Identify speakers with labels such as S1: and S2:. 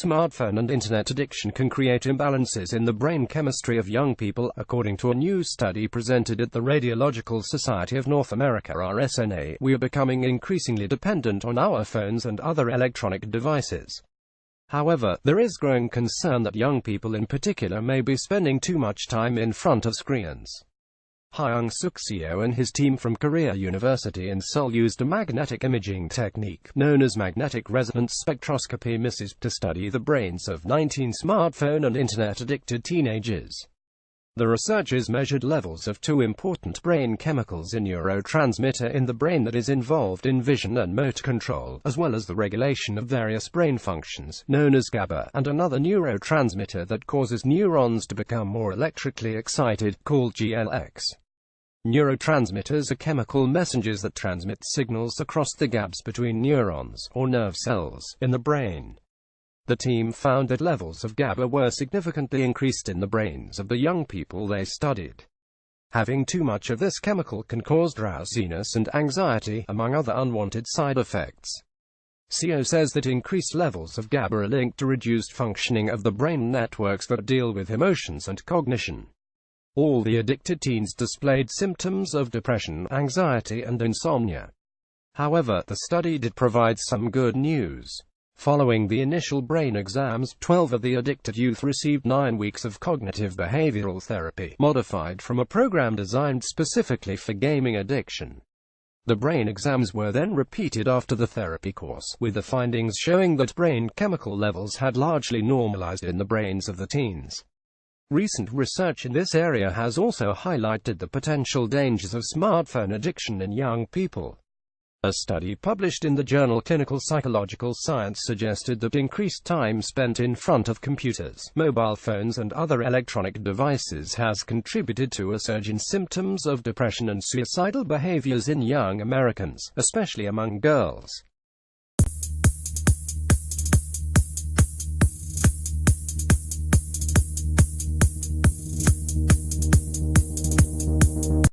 S1: smartphone and internet addiction can create imbalances in the brain chemistry of young people, according to a new study presented at the Radiological Society of North America (RSNA). We are becoming increasingly dependent on our phones and other electronic devices. However, there is growing concern that young people in particular may be spending too much time in front of screens. Hyung Suk Seo and his team from Korea University in Seoul used a magnetic imaging technique known as magnetic resonance spectroscopy to study the brains of 19 smartphone and internet-addicted teenagers. The researchers measured levels of two important brain chemicals, a neurotransmitter in the brain that is involved in vision and motor control, as well as the regulation of various brain functions, known as GABA, and another neurotransmitter that causes neurons to become more electrically excited, called GLX. Neurotransmitters are chemical messengers that transmit signals across the gaps between neurons, or nerve cells, in the brain. The team found that levels of GABA were significantly increased in the brains of the young people they studied. Having too much of this chemical can cause drowsiness and anxiety, among other unwanted side effects. Seo says that increased levels of GABA are linked to reduced functioning of the brain networks that deal with emotions and cognition. All the addicted teens displayed symptoms of depression, anxiety, and insomnia. However, the study did provide some good news. Following the initial brain exams, 12 of the addicted youth received 9 weeks of cognitive behavioral therapy, modified from a program designed specifically for gaming addiction. The brain exams were then repeated after the therapy course, with the findings showing that brain chemical levels had largely normalized in the brains of the teens. Recent research in this area has also highlighted the potential dangers of smartphone addiction in young people. A study published in the journal Clinical Psychological Science suggested that increased time spent in front of computers, mobile phones and other electronic devices has contributed to a surge in symptoms of depression and suicidal behaviors in young Americans, especially among girls.